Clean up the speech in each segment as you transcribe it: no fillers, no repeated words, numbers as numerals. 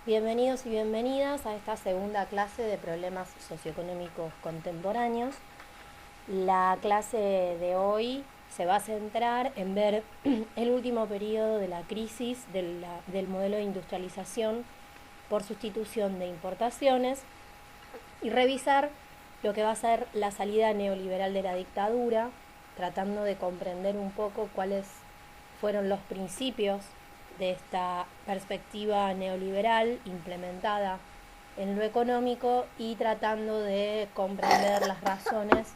Bienvenidos y bienvenidas a esta segunda clase de problemas socioeconómicos contemporáneos. La clase de hoy se va a centrar en ver el último periodo de la crisis del modelo de industrialización por sustitución de importaciones y revisar lo que va a ser la salida neoliberal de la dictadura, tratando de comprender un poco cuáles fueron los principios de esta perspectiva neoliberal implementada en lo económico y tratando de comprender las razones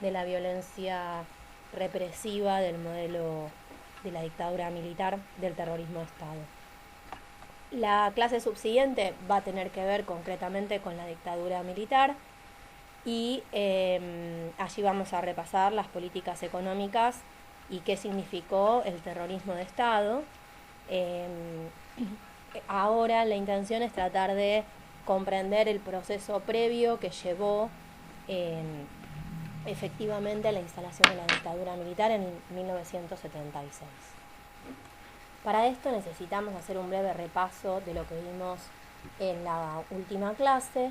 de la violencia represiva del modelo de la dictadura militar, del terrorismo de Estado. La clase subsiguiente va a tener que ver concretamente con la dictadura militar y allí vamos a repasar las políticas económicas y qué significó el terrorismo de Estado. Ahora la intención es tratar de comprender el proceso previo que llevó efectivamente a la instalación de la dictadura militar en 1976. Para esto necesitamos hacer un breve repaso de lo que vimos en la última clase,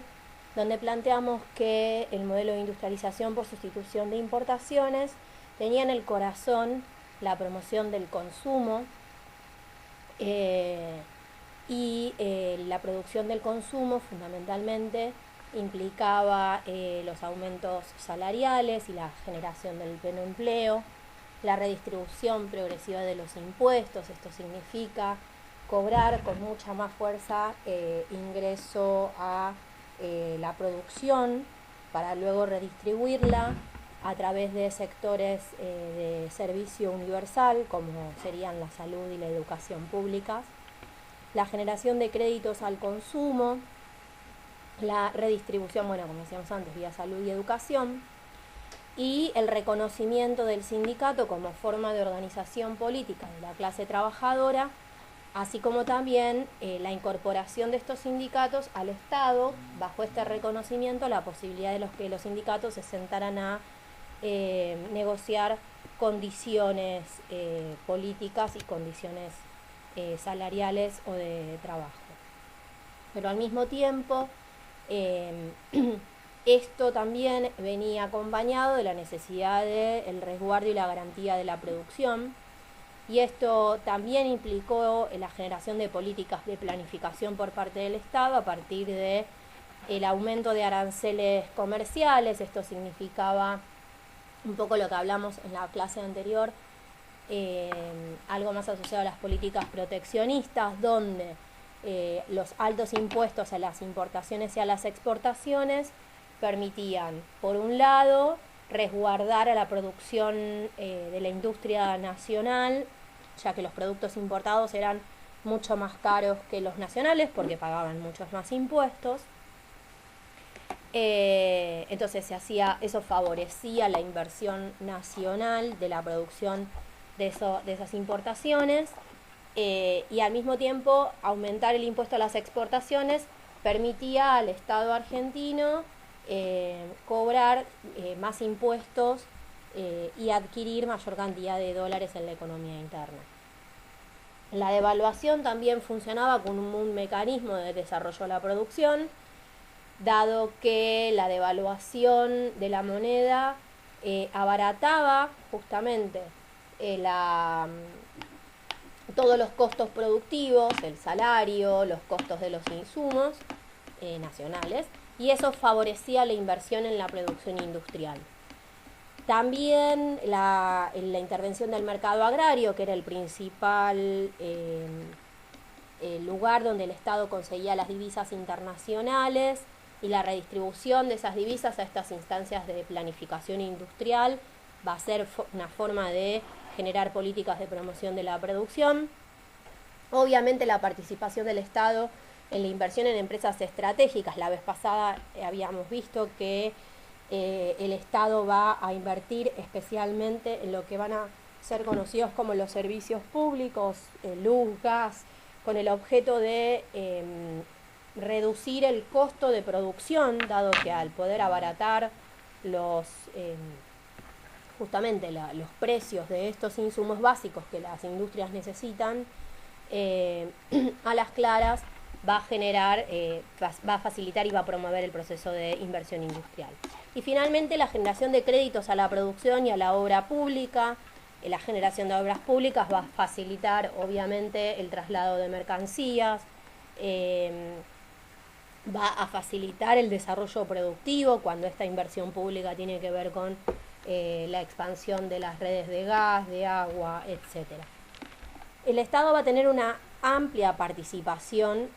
donde planteamos que el modelo de industrialización por sustitución de importaciones tenía en el corazón la promoción del consumo y la producción del consumo fundamentalmente implicaba los aumentos salariales y la generación del pleno empleo, la redistribución progresiva de los impuestos. Esto significa cobrar con mucha más fuerza ingreso a la producción para luego redistribuirla a través de sectores de servicio universal, como serían la salud y la educación públicas, la generación de créditos al consumo, la redistribución, bueno, como decíamos antes, vía salud y educación, y el reconocimiento del sindicato como forma de organización política de la clase trabajadora, así como también la incorporación de estos sindicatos al Estado. Bajo este reconocimiento, la posibilidad de que los sindicatos se sentaran a negociar condiciones políticas y condiciones salariales o de trabajo. Pero al mismo tiempo, esto también venía acompañado de la necesidad del resguardo y la garantía de la producción, y esto también implicó la generación de políticas de planificación por parte del Estado a partir de el aumento de aranceles comerciales. Esto significaba un poco lo que hablamos en la clase anterior, algo más asociado a las políticas proteccionistas, donde los altos impuestos a las importaciones y a las exportaciones permitían, por un lado, resguardar a la producción de la industria nacional, ya que los productos importados eran mucho más caros que los nacionales porque pagaban muchos más impuestos. Entonces eso favorecía la inversión nacional de la producción de esas importaciones, y al mismo tiempo aumentar el impuesto a las exportaciones permitía al Estado argentino cobrar más impuestos y adquirir mayor cantidad de dólares en la economía interna. La devaluación también funcionaba como un mecanismo de desarrollo de la producción, dado que la devaluación de la moneda abarataba justamente todos los costos productivos, el salario, los costos de los insumos nacionales, y eso favorecía la inversión en la producción industrial. También la intervención del mercado agrario, que era el principal lugar donde el Estado conseguía las divisas internacionales, y la redistribución de esas divisas a estas instancias de planificación industrial va a ser una forma de generar políticas de promoción de la producción. Obviamente la participación del Estado en la inversión en empresas estratégicas. La vez pasada habíamos visto que el Estado va a invertir especialmente en lo que van a ser conocidos como los servicios públicos, luz, gas, con el objeto de reducir el costo de producción, dado que al poder abaratar justamente los precios de estos insumos básicos que las industrias necesitan, a las claras va a generar, va a facilitar y va a promover el proceso de inversión industrial. Y finalmente la generación de créditos a la producción y a la obra pública. La generación de obras públicas va a facilitar obviamente el traslado de mercancías, va a facilitar el desarrollo productivo cuando esta inversión pública tiene que ver con la expansión de las redes de gas, de agua, etc. El Estado va a tener una amplia participación,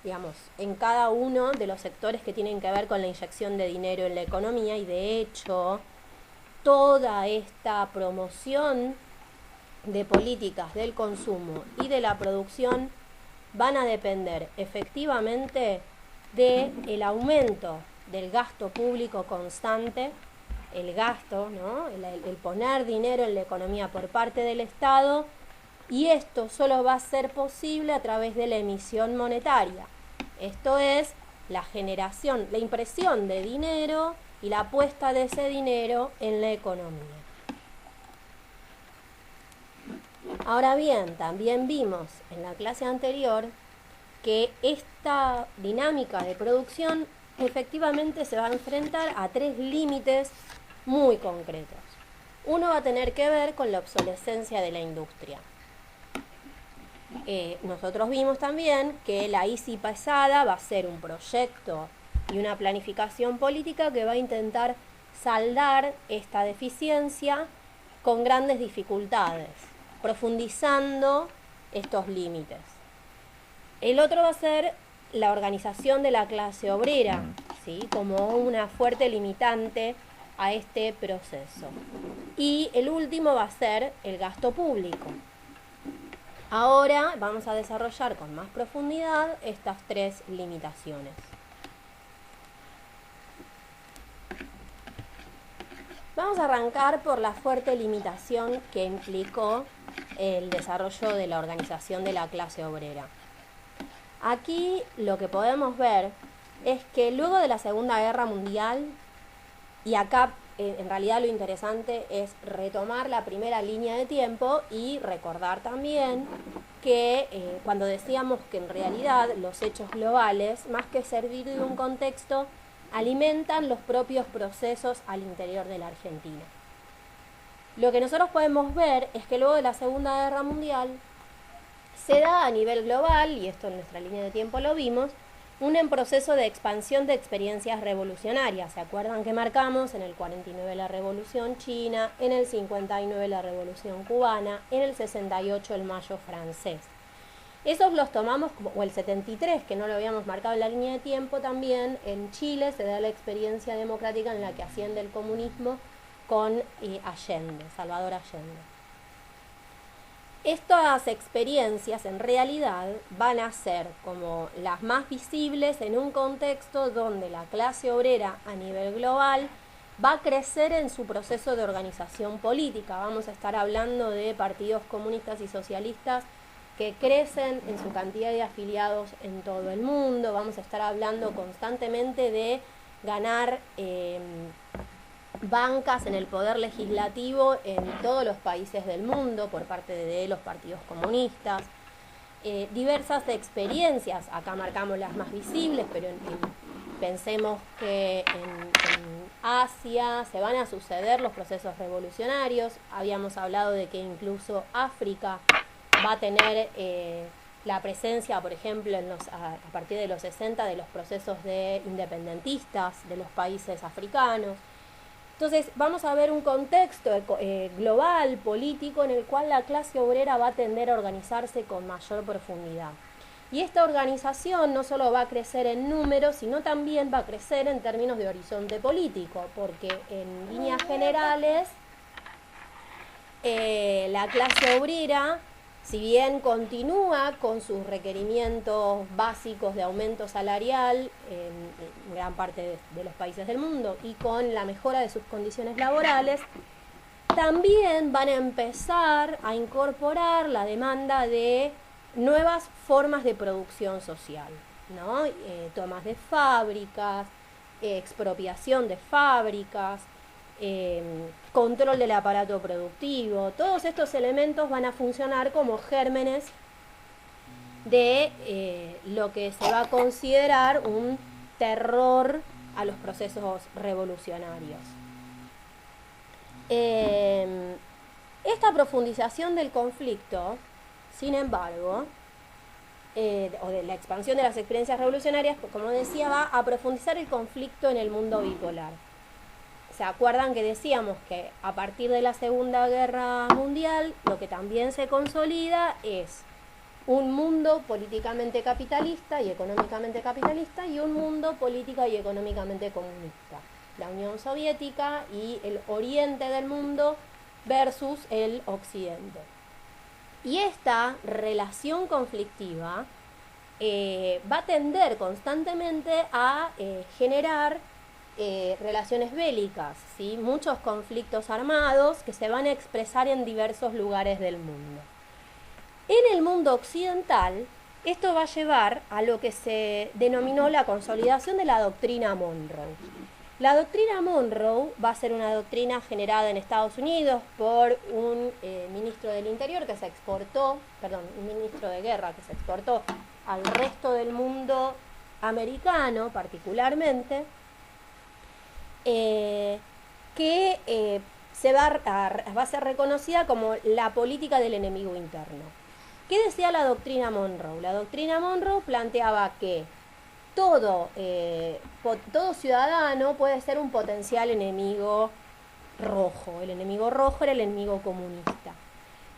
digamos, en cada uno de los sectores que tienen que ver con la inyección de dinero en la economía, y de hecho toda esta promoción de políticas del consumo y de la producción van a depender efectivamente del aumento del gasto público constante, el gasto, ¿no? el poner dinero en la economía por parte del Estado, y esto solo va a ser posible a través de la emisión monetaria. Esto es la generación, la impresión de dinero y la puesta de ese dinero en la economía. Ahora bien, también vimos en la clase anterior que esta dinámica de producción efectivamente se va a enfrentar a 3 límites muy concretos. Uno va a tener que ver con la obsolescencia de la industria. Nosotros vimos también que la ICI pasada va a ser un proyecto y una planificación política que va a intentar saldar esta deficiencia con grandes dificultades, profundizando estos límites. El otro va a ser la organización de la clase obrera, ¿sí? Como una fuerte limitante a este proceso. Y el último va a ser el gasto público. Ahora vamos a desarrollar con más profundidad estas 3 limitaciones. Vamos a arrancar por la fuerte limitación que implicó el desarrollo de la organización de la clase obrera. Aquí lo que podemos ver es que luego de la Segunda Guerra Mundial, y acá en realidad lo interesante es retomar la primera línea de tiempo y recordar también que cuando decíamos que en realidad los hechos globales, más que servir de un contexto, alimentan los propios procesos al interior de la Argentina. Lo que nosotros podemos ver es que luego de la Segunda Guerra Mundial se da a nivel global, y esto en nuestra línea de tiempo lo vimos, un proceso de expansión de experiencias revolucionarias. ¿Se acuerdan que marcamos en el 49 la Revolución China, en el 59 la Revolución Cubana, en el 68 el Mayo francés? Esos los tomamos como, o el 73, que no lo habíamos marcado en la línea de tiempo también, en Chile se da la experiencia democrática en la que asciende el comunismo con Allende, Salvador Allende. Estas experiencias en realidad van a ser como las más visibles en un contexto donde la clase obrera a nivel global va a crecer en su proceso de organización política. Vamos a estar hablando de partidos comunistas y socialistas que crecen en su cantidad de afiliados en todo el mundo. Vamos a estar hablando constantemente de ganar bancas en el poder legislativo en todos los países del mundo por parte de los partidos comunistas. Diversas experiencias, acá marcamos las más visibles, pero pensemos que en Asia se van a suceder los procesos revolucionarios. Habíamos hablado de que incluso África va a tener la presencia, por ejemplo, a partir de los 60, de los procesos de independentistas de los países africanos. Entonces vamos a ver un contexto global, político, en el cual la clase obrera va a tender a organizarse con mayor profundidad. Y esta organización no solo va a crecer en números, sino también va a crecer en términos de horizonte político, porque en líneas generales la clase obrera, si bien continúa con sus requerimientos básicos de aumento salarial en gran parte de los países del mundo y con la mejora de sus condiciones laborales, también van a empezar a incorporar la demanda de nuevas formas de producción social, ¿no? Tomas de fábricas, expropiación de fábricas, control del aparato productivo. Todos estos elementos van a funcionar como gérmenes de lo que se va a considerar un terror a los procesos revolucionarios. Esta profundización del conflicto, sin embargo, o de la expansión de las experiencias revolucionarias, como decía, va a profundizar el conflicto en el mundo bipolar. ¿Se acuerdan que decíamos que a partir de la Segunda Guerra Mundial lo que también se consolida es un mundo políticamente capitalista y económicamente capitalista y un mundo política y económicamente comunista? La Unión Soviética y el oriente del mundo versus el occidente. Y esta relación conflictiva va a tender constantemente a generar relaciones bélicas, ¿sí? Muchos conflictos armados que se van a expresar en diversos lugares del mundo. En el mundo occidental, esto va a llevar a lo que se denominó la consolidación de la doctrina Monroe. La doctrina Monroe va a ser una doctrina generada en Estados Unidos por un ministro del Interior que se exportó, un ministro de guerra que se exportó al resto del mundo americano particularmente, que va a ser reconocida como la política del enemigo interno. ¿Qué decía la doctrina Monroe? La doctrina Monroe planteaba que todo ciudadano puede ser un potencial enemigo rojo. El enemigo rojo era el enemigo comunista.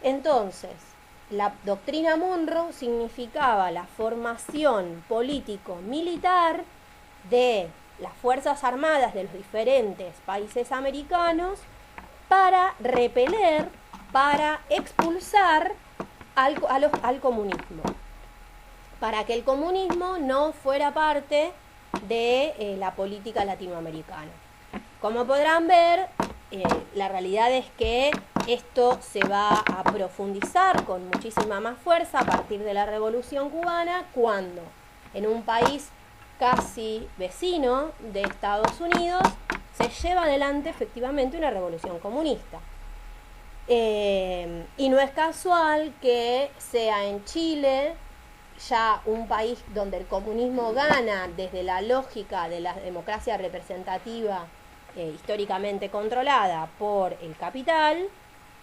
Entonces, la doctrina Monroe significaba la formación político-militar de las Fuerzas Armadas de los diferentes países americanos para repeler, para expulsar al comunismo, para que el comunismo no fuera parte de la política latinoamericana. Como podrán ver, la realidad es que esto se va a profundizar con muchísima más fuerza a partir de la Revolución Cubana, cuando en un país casi vecino de Estados Unidos se lleva adelante efectivamente una revolución comunista. Y no es casual que sea en Chile, ya un país donde el comunismo gana desde la lógica de la democracia representativa históricamente controlada por el capital,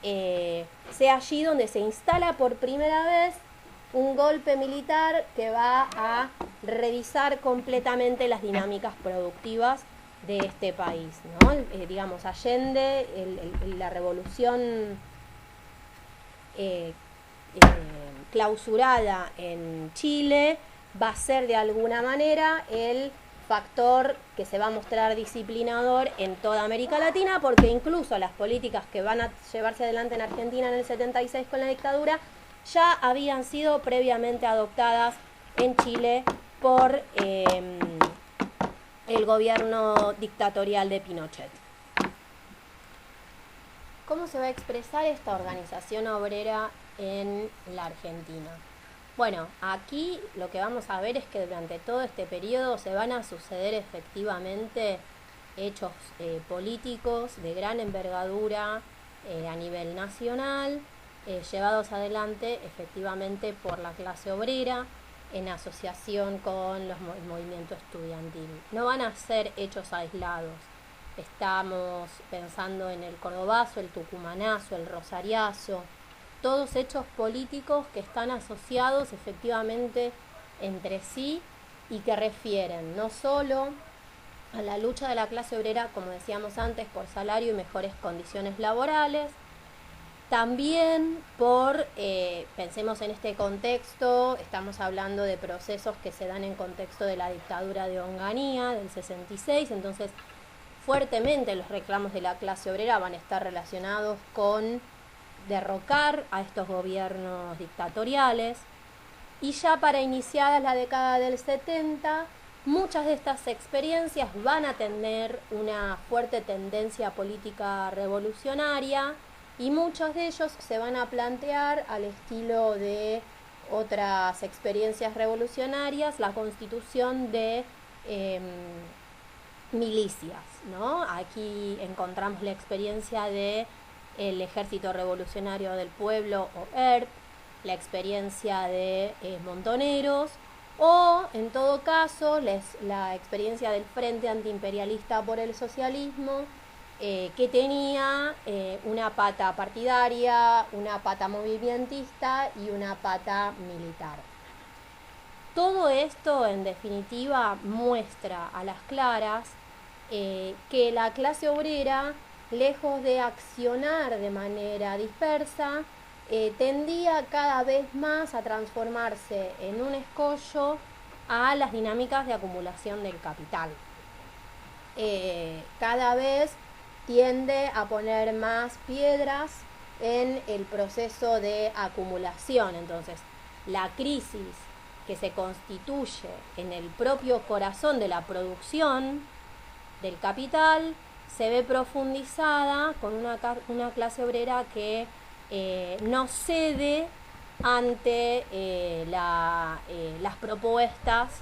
sea allí donde se instala por primera vez un golpe militar que va a revisar completamente las dinámicas productivas de este país, ¿no? Digamos, Allende, la revolución clausurada en Chile va a ser de alguna manera el factor que se va a mostrar disciplinador en toda América Latina, porque incluso las políticas que van a llevarse adelante en Argentina en el 76 con la dictadura ya habían sido previamente adoptadas en Chile por el gobierno dictatorial de Pinochet. ¿Cómo se va a expresar esta organización obrera en la Argentina? Bueno, aquí lo que vamos a ver es que durante todo este periodo se van a suceder efectivamente hechos políticos de gran envergadura a nivel nacional, llevados adelante efectivamente por la clase obrera en asociación con el movimiento estudiantil. No van a ser hechos aislados. Estamos pensando en el cordobazo, el tucumanazo, el rosariazo, todos hechos políticos que están asociados efectivamente entre sí y que refieren no solo a la lucha de la clase obrera, como decíamos antes, por salario y mejores condiciones laborales, también por, pensemos en este contexto, estamos hablando de procesos que se dan en contexto de la dictadura de Onganía del 66, entonces fuertemente los reclamos de la clase obrera van a estar relacionados con derrocar a estos gobiernos dictatoriales. Y ya para iniciadas la década del 70, muchas de estas experiencias van a tener una fuerte tendencia política revolucionaria y muchos de ellos se van a plantear al estilo de otras experiencias revolucionarias, la constitución de milicias, ¿no? Aquí encontramos la experiencia de el Ejército Revolucionario del Pueblo, o ERP, la experiencia de Montoneros, o en todo caso la experiencia del Frente Antiimperialista por el Socialismo, que tenía una pata partidaria, una pata movimentista y una pata militar. Todo esto, en definitiva, muestra a las claras que la clase obrera, lejos de accionar de manera dispersa, tendía cada vez más a transformarse en un escollo a las dinámicas de acumulación del capital. Cada vez tiende a poner más piedras en el proceso de acumulación. Entonces, la crisis que se constituye en el propio corazón de la producción del capital se ve profundizada con una clase obrera que no cede ante las propuestas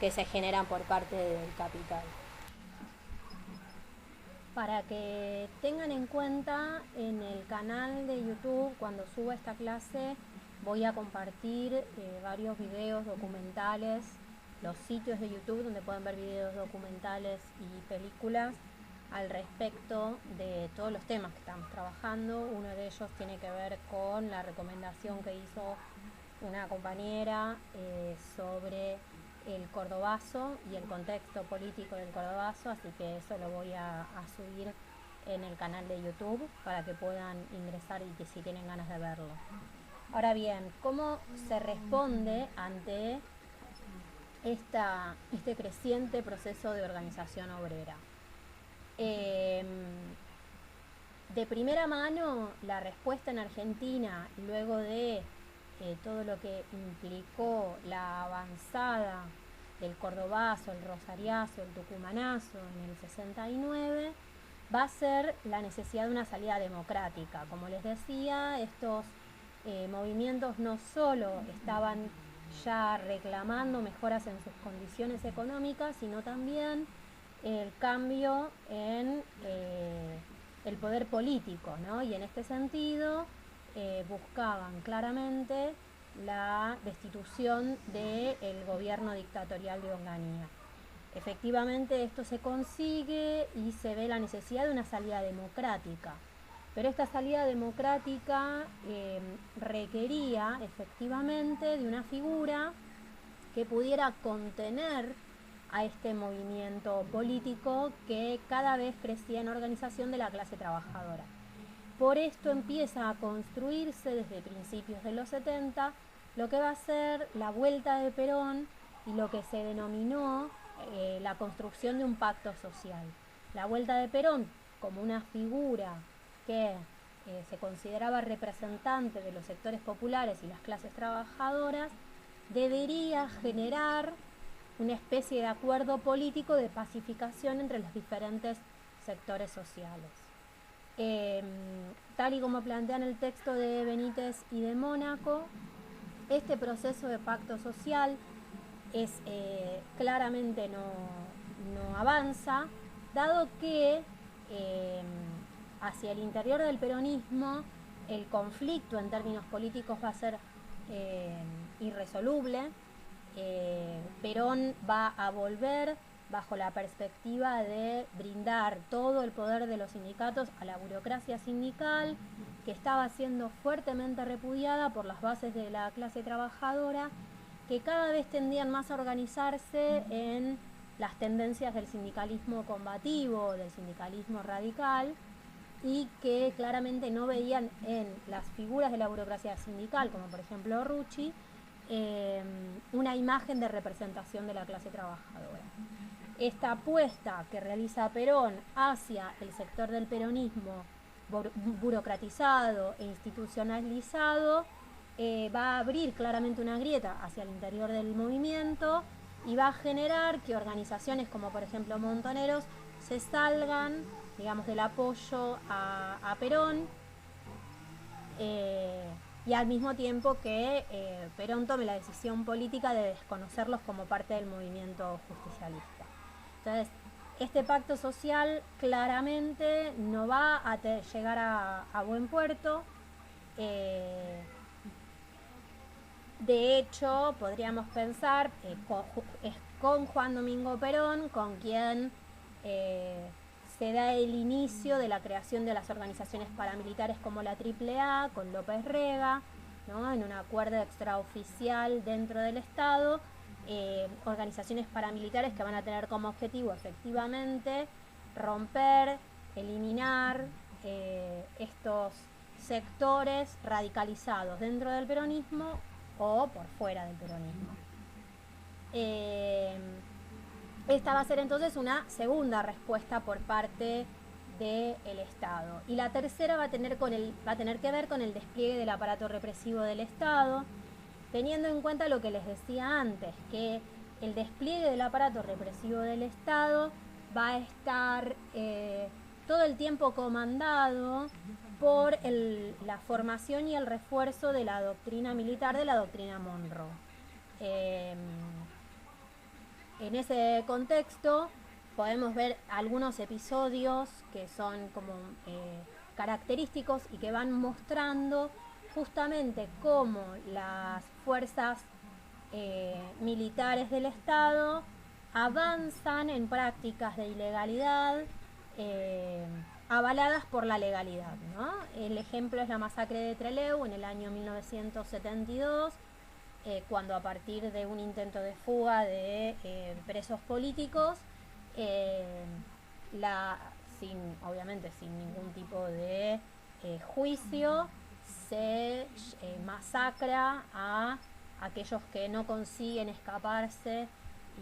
que se generan por parte del capital. Para que tengan en cuenta, en el canal de YouTube, cuando suba esta clase, voy a compartir varios videos documentales, los sitios de YouTube donde pueden ver videos documentales y películas al respecto de todos los temas que estamos trabajando. Uno de ellos tiene que ver con la recomendación que hizo una compañera sobre el cordobazo y el contexto político del cordobazo, así que eso lo voy a subir en el canal de YouTube para que puedan ingresar y que si tienen ganas de verlo. Ahora bien, ¿cómo se responde ante este creciente proceso de organización obrera? De primera mano, la respuesta en Argentina, luego de todo lo que implicó la avanzada del cordobazo, el rosariazo, el tucumanazo en el 69, va a ser la necesidad de una salida democrática. Como les decía, estos movimientos no solo estaban ya reclamando mejoras en sus condiciones económicas, sino también el cambio en el poder político, ¿no? Y en este sentido buscaban claramente la destitución del gobierno dictatorial de Onganía. Efectivamente esto se consigue y se ve la necesidad de una salida democrática, pero esta salida democrática requería efectivamente de una figura que pudiera contener a este movimiento político que cada vez crecía en organización de la clase trabajadora. Por esto empieza a construirse desde principios de los 70 lo que va a ser la vuelta de Perón y lo que se denominó la construcción de un pacto social. La vuelta de Perón como una figura que se consideraba representante de los sectores populares y las clases trabajadoras, debería generar una especie de acuerdo político de pacificación entre los diferentes sectores sociales. Tal y como plantea en el texto de Benítez y de Mónaco, este proceso de pacto social claramente no avanza, dado que hacia el interior del peronismo el conflicto en términos políticos va a ser irresoluble. Perón va a volver bajo la perspectiva de brindar todo el poder de los sindicatos a la burocracia sindical, que estaba siendo fuertemente repudiada por las bases de la clase trabajadora, que cada vez tendían más a organizarse en las tendencias del sindicalismo combativo, del sindicalismo radical, y que claramente no veían en las figuras de la burocracia sindical, como por ejemplo Rucci, una imagen de representación de la clase trabajadora. Esta apuesta que realiza Perón hacia el sector del peronismo burocratizado e institucionalizado va a abrir claramente una grieta hacia el interior del movimiento y va a generar que organizaciones como por ejemplo Montoneros se salgan, digamos, del apoyo a Perón, y al mismo tiempo que Perón tome la decisión política de desconocerlos como parte del movimiento justicialista. Entonces, este pacto social claramente no va a llegar a buen puerto. De hecho, podríamos pensar, es con Juan Domingo Perón, con quien se da el inicio de la creación de las organizaciones paramilitares como la AAA, con López Rega, ¿no? En un acuerdo extraoficial dentro del Estado, organizaciones paramilitares que van a tener como objetivo efectivamente romper, eliminar estos sectores radicalizados dentro del peronismo o por fuera del peronismo. Esta va a ser entonces una segunda respuesta por parte del Estado. Y la tercera va a tener que ver con el despliegue del aparato represivo del Estado, teniendo en cuenta lo que les decía antes, que el despliegue del aparato represivo del Estado va a estar todo el tiempo comandado por la formación y el refuerzo de la doctrina militar, de la doctrina Monroe. En ese contexto podemos ver algunos episodios que son como característicos y que van mostrando justamente cómo las fuerzas militares del Estado avanzan en prácticas de ilegalidad avaladas por la legalidad, ¿no? El ejemplo es la masacre de Trelew en el año 1972, cuando a partir de un intento de fuga de presos políticos, obviamente sin ningún tipo de juicio, se masacra a aquellos que no consiguen escaparse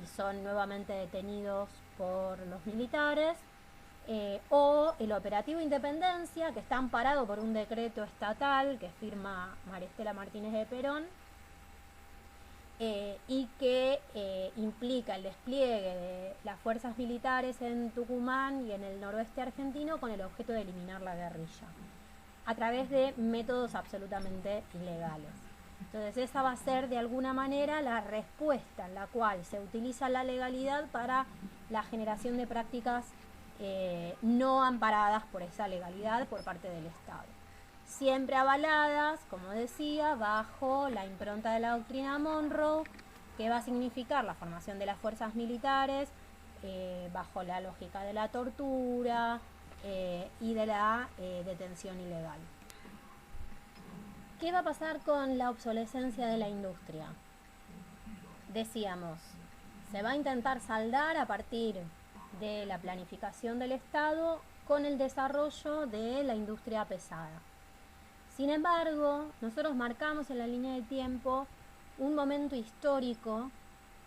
y son nuevamente detenidos por los militares, o el operativo Independencia, que está amparado por un decreto estatal que firma María Estela Martínez de Perón, y que implica el despliegue de las fuerzas militares en Tucumán y en el noroeste argentino con el objeto de eliminar la guerrilla a través de métodos absolutamente ilegales. Entonces esa va a ser de alguna manera la respuesta en la cual se utiliza la legalidad para la generación de prácticas no amparadas por esa legalidad por parte del Estado. Siempre avaladas, como decía, bajo la impronta de la doctrina Monroe, que va a significar la formación de las fuerzas militares bajo la lógica de la tortura y de la detención ilegal. ¿Qué va a pasar con la obsolescencia de la industria? Decíamos, se va a intentar saldar a partir de la planificación del Estado con el desarrollo de la industria pesada. Sin embargo, nosotros marcamos en la línea de tiempo un momento histórico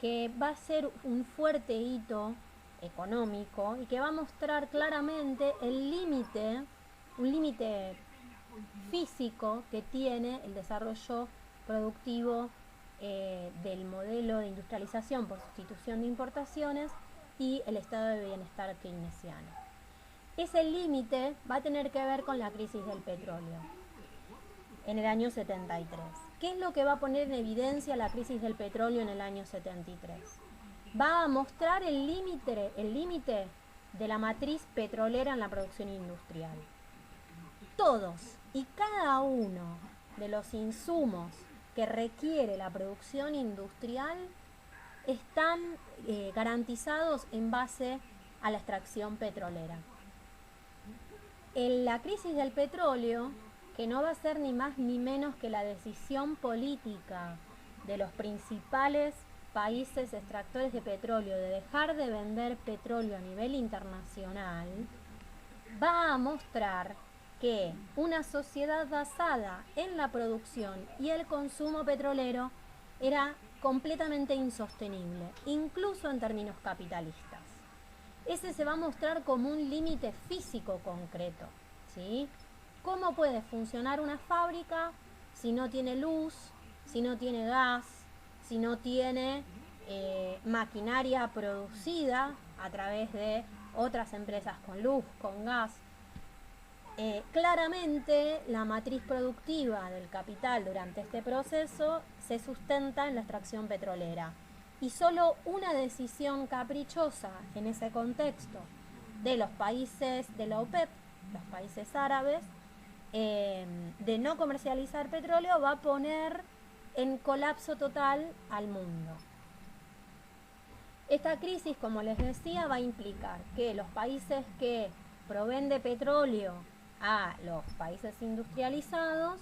que va a ser un fuerte hito económico y que va a mostrar claramente el límite, un límite físico que tiene el desarrollo productivo del modelo de industrialización por sustitución de importaciones y el estado de bienestar keynesiano. Ese límite va a tener que ver con la crisis del petróleo en el año 73. ¿Qué es lo que va a poner en evidencia la crisis del petróleo en el año 73? Va a mostrar el límite de la matriz petrolera en la producción industrial. Todos y cada uno de los insumos que requiere la producción industrial están garantizados en base a la extracción petrolera. En la crisis del petróleo, que no va a ser ni más ni menos que la decisión política de los principales países extractores de petróleo de dejar de vender petróleo a nivel internacional, va a mostrar que una sociedad basada en la producción y el consumo petrolero era completamente insostenible, incluso en términos capitalistas. Ese se va a mostrar como un límite físico concreto, ¿sí? ¿Cómo puede funcionar una fábrica si no tiene luz, si no tiene gas, si no tiene maquinaria producida a través de otras empresas con luz, con gas? Claramente la matriz productiva del capital durante este proceso se sustenta en la extracción petrolera y solo una decisión caprichosa en ese contexto de los países de la OPEP, los países árabes, de no comercializar petróleo, va a poner en colapso total al mundo. Esta crisis, como les decía, va a implicar que los países que proveen de petróleo a los países industrializados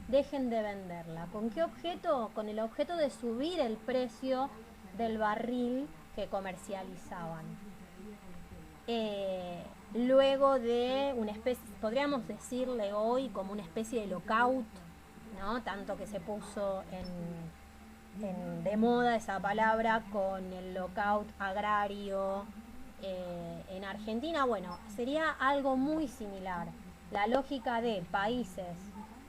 dejen de venderla. ¿Con qué objeto? Con el objeto de subir el precio del barril que comercializaban. Luego de una especie, podríamos decirle hoy como una especie de lockout, ¿no? Tanto que se puso de moda esa palabra con el lockout agrario en Argentina. Bueno, sería algo muy similar. La lógica de países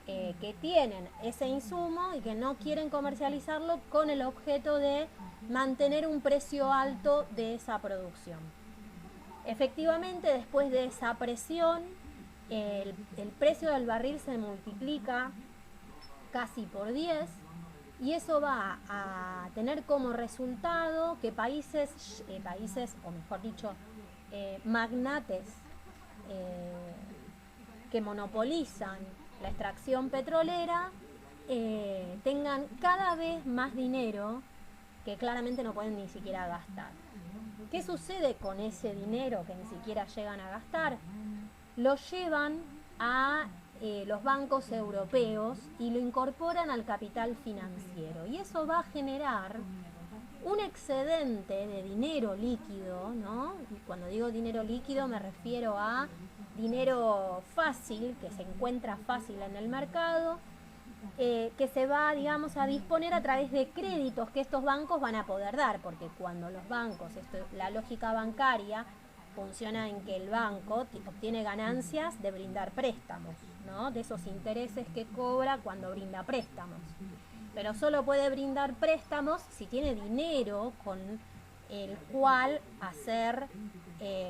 que tienen ese insumo y que no quieren comercializarlo con el objeto de mantener un precio alto de esa producción. Efectivamente, después de esa presión, el precio del barril se multiplica casi por 10 y eso va a tener como resultado que países o mejor dicho, magnates que monopolizan la extracción petrolera tengan cada vez más dinero que claramente no pueden ni siquiera gastar. ¿Qué sucede con ese dinero que ni siquiera llegan a gastar? Lo llevan a los bancos europeos y lo incorporan al capital financiero. Y eso va a generar un excedente de dinero líquido, ¿no? Y cuando digo dinero líquido me refiero a dinero fácil, que se encuentra fácil en el mercado, que se va, digamos, a disponer a través de créditos que estos bancos van a poder dar, porque cuando los bancos, la lógica bancaria funciona en que el banco obtiene ganancias de brindar préstamos, ¿no? De esos intereses que cobra cuando brinda préstamos. Pero solo puede brindar préstamos si tiene dinero con el cual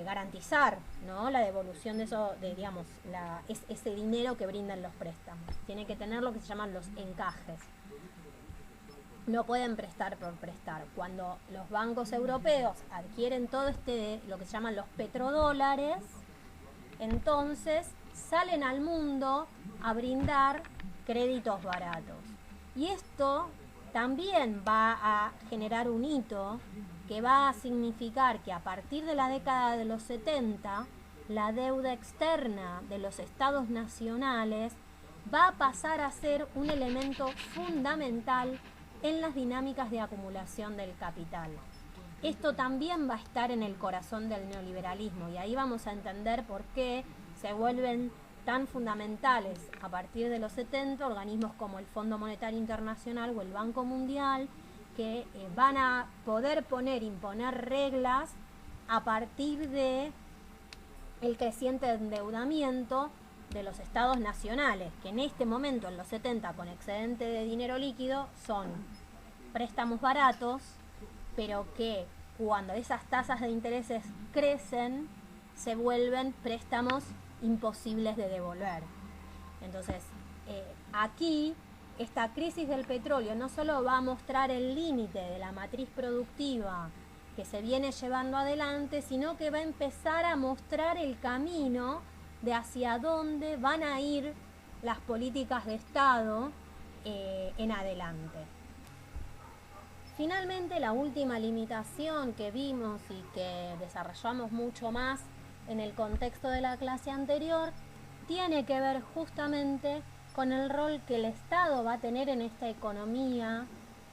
garantizar, ¿no? La devolución de eso, digamos, ese dinero que brindan los préstamos. Tiene que tener lo que se llaman los encajes. No pueden prestar por prestar. Cuando los bancos europeos adquieren todo lo que se llaman los petrodólares, entonces salen al mundo a brindar créditos baratos. Y esto también va a generar un hito que va a significar que a partir de la década de los 70, la deuda externa de los estados nacionales va a pasar a ser un elemento fundamental en las dinámicas de acumulación del capital. Esto también va a estar en el corazón del neoliberalismo y ahí vamos a entender por qué se vuelven tan fundamentales a partir de los 70 organismos como el Fondo Monetario Internacional o el Banco Mundial, que van a poder imponer reglas a partir de el creciente endeudamiento de los estados nacionales, que en este momento, en los 70, con excedente de dinero líquido, son préstamos baratos, pero que cuando esas tasas de intereses crecen, se vuelven préstamos imposibles de devolver. Entonces, aquí esta crisis del petróleo no solo va a mostrar el límite de la matriz productiva que se viene llevando adelante, sino que va a empezar a mostrar el camino de hacia dónde van a ir las políticas de Estado en adelante. Finalmente, la última limitación que vimos y que desarrollamos mucho más en el contexto de la clase anterior tiene que ver justamente con el rol que el Estado va a tener en esta economía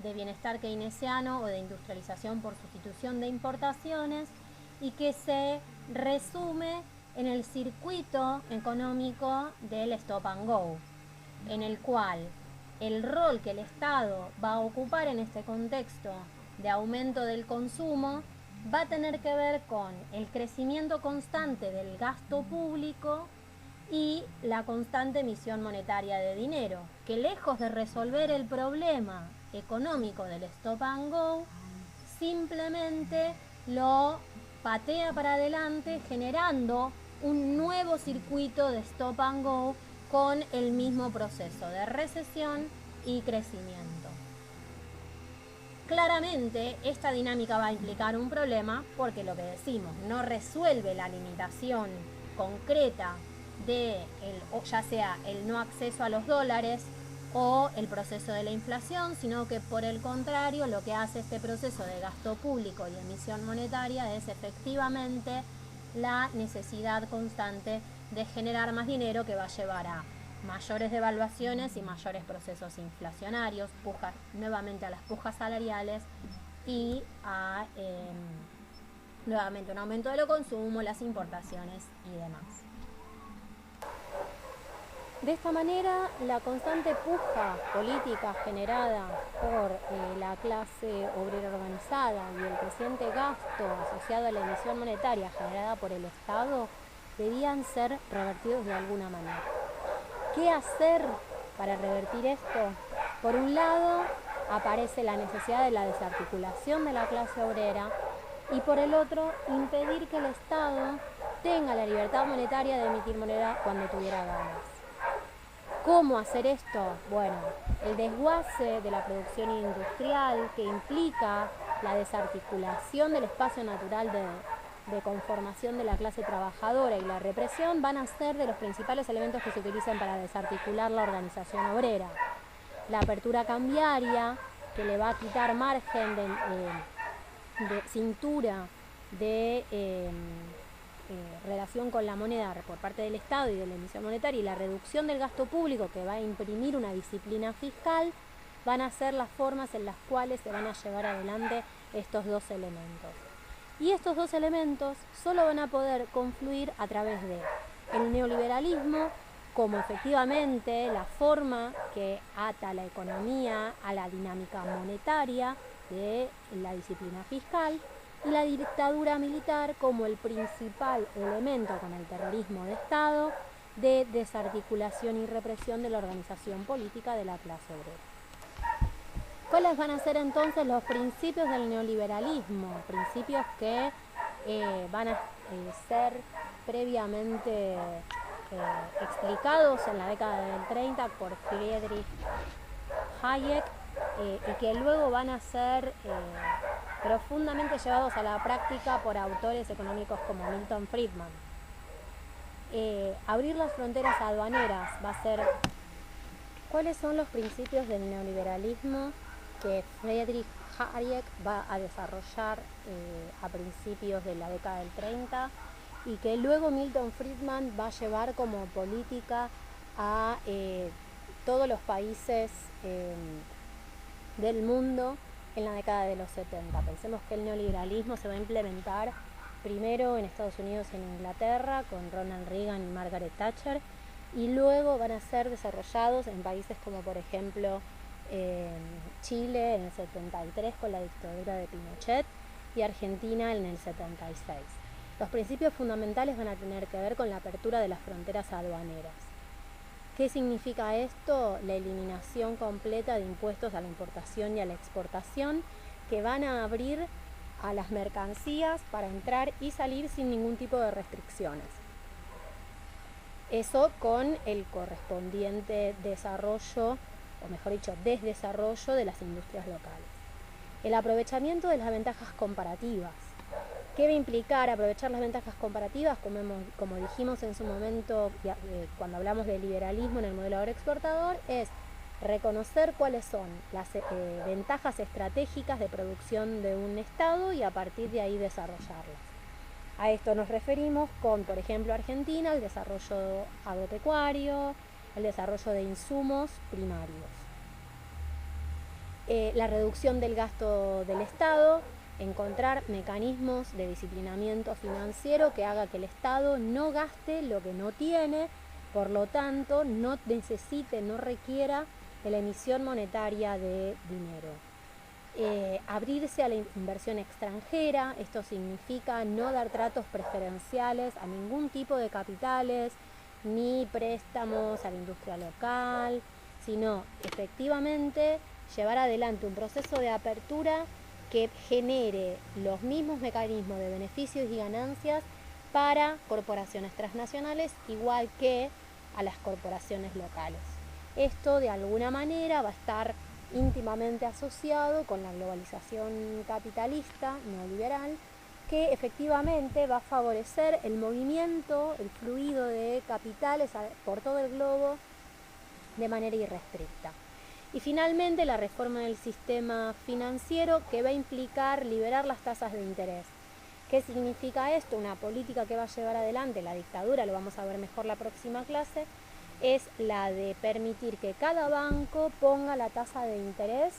de bienestar keynesiano o de industrialización por sustitución de importaciones y que se resume en el circuito económico del stop and go, en el cual el rol que el Estado va a ocupar en este contexto de aumento del consumo va a tener que ver con el crecimiento constante del gasto público y la constante emisión monetaria de dinero, que lejos de resolver el problema económico del stop and go, simplemente lo patea para adelante generando un nuevo circuito de stop and go con el mismo proceso de recesión y crecimiento. Claramente esta dinámica va a implicar un problema porque lo que decimos no resuelve la limitación concreta de ya sea el no acceso a los dólares o el proceso de la inflación, sino que por el contrario lo que hace este proceso de gasto público y emisión monetaria es efectivamente la necesidad constante de generar más dinero, que va a llevar a mayores devaluaciones y mayores procesos inflacionarios, nuevamente a las pujas salariales y a nuevamente un aumento de lo consumo, las importaciones y demás. De esta manera, la constante puja política generada por la clase obrera organizada y el creciente gasto asociado a la emisión monetaria generada por el Estado debían ser revertidos de alguna manera. ¿Qué hacer para revertir esto? Por un lado, aparece la necesidad de la desarticulación de la clase obrera y por el otro, impedir que el Estado tenga la libertad monetaria de emitir moneda cuando tuviera ganas. ¿Cómo hacer esto? Bueno, el desguace de la producción industrial, que implica la desarticulación del espacio natural de conformación de la clase trabajadora, y la represión van a ser de los principales elementos que se utilizan para desarticular la organización obrera. La apertura cambiaria, que le va a quitar margen de cintura de relación con la moneda por parte del Estado y de la emisión monetaria, y la reducción del gasto público, que va a imprimir una disciplina fiscal, van a ser las formas en las cuales se van a llevar adelante estos dos elementos. Y estos dos elementos solo van a poder confluir a través de el neoliberalismo como efectivamente la forma que ata la economía a la dinámica monetaria de la disciplina fiscal, y la dictadura militar como el principal elemento, con el terrorismo de Estado, de desarticulación y represión de la organización política de la clase obrera. ¿Cuáles van a ser entonces los principios del neoliberalismo? Principios que van a ser previamente explicados en la década del 30 por Friedrich Hayek y que luego van a ser profundamente llevados a la práctica por autores económicos como Milton Friedman. Abrir las fronteras aduaneras va a ser... ¿Cuáles son los principios del neoliberalismo que Friedrich Hayek va a desarrollar a principios de la década del 30 y que luego Milton Friedman va a llevar como política a todos los países del mundo en la década de los 70? Pensemos que el neoliberalismo se va a implementar primero en Estados Unidos y en Inglaterra con Ronald Reagan y Margaret Thatcher, y luego van a ser desarrollados en países como por ejemplo Chile en el 73 con la dictadura de Pinochet y Argentina en el 76. Los principios fundamentales van a tener que ver con la apertura de las fronteras aduaneras. ¿Qué significa esto? La eliminación completa de impuestos a la importación y a la exportación, que van a abrir a las mercancías para entrar y salir sin ningún tipo de restricciones. Eso con el correspondiente desarrollo, o mejor dicho, desdesarrollo de las industrias locales. El aprovechamiento de las ventajas comparativas. ¿Qué va a implicar aprovechar las ventajas comparativas? Como dijimos en su momento, cuando hablamos de liberalismo en el modelo agroexportador, es reconocer cuáles son las ventajas estratégicas de producción de un Estado y a partir de ahí desarrollarlas. A esto nos referimos con, por ejemplo, Argentina, el desarrollo agropecuario, el desarrollo de insumos primarios. La reducción del gasto del Estado, encontrar mecanismos de disciplinamiento financiero que haga que el Estado no gaste lo que no tiene, por lo tanto no necesite, no requiera de la emisión monetaria de dinero. Abrirse a la inversión extranjera, esto significa no dar tratos preferenciales a ningún tipo de capitales, ni préstamos a la industria local, sino efectivamente llevar adelante un proceso de apertura que genere los mismos mecanismos de beneficios y ganancias para corporaciones transnacionales, igual que a las corporaciones locales. Esto de alguna manera va a estar íntimamente asociado con la globalización capitalista neoliberal, que efectivamente va a favorecer el movimiento, el fluido de capitales por todo el globo de manera irrestricta. Y finalmente la reforma del sistema financiero, que va a implicar liberar las tasas de interés. ¿Qué significa esto? Una política que va a llevar adelante la dictadura, lo vamos a ver mejor la próxima clase, es la de permitir que cada banco ponga la tasa de interés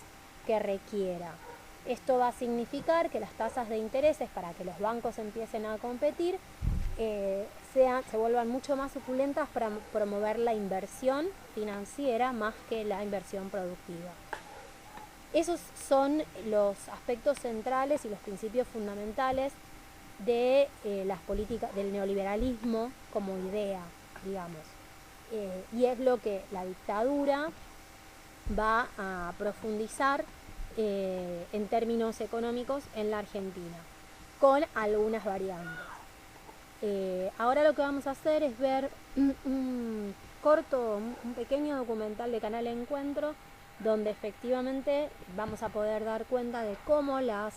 que requiera. Esto va a significar que las tasas de intereses, para que los bancos empiecen a competir, se vuelvan mucho más suculentas para promover la inversión financiera más que la inversión productiva. Esos son los aspectos centrales y los principios fundamentales de las políticas del neoliberalismo como idea, digamos. Y es lo que la dictadura va a profundizar en términos económicos en la Argentina, con algunas variantes. Ahora lo que vamos a hacer es ver un pequeño documental de Canal Encuentro, donde efectivamente vamos a poder dar cuenta de cómo las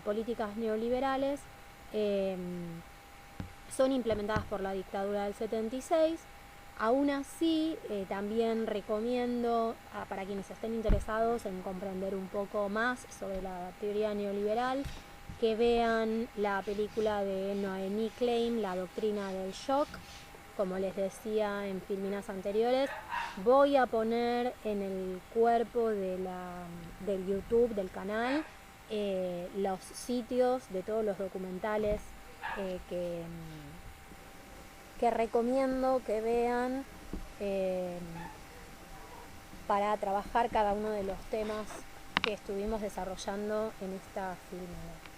políticas neoliberales son implementadas por la dictadura del 76. Aún así, también recomiendo para quienes estén interesados en comprender un poco más sobre la teoría neoliberal, que vean la película de Noémie Klein, La doctrina del shock. Como les decía en filminas anteriores, voy a poner en el cuerpo del YouTube, del canal, los sitios de todos los documentales que recomiendo que vean para trabajar cada uno de los temas que estuvimos desarrollando en esta filmina.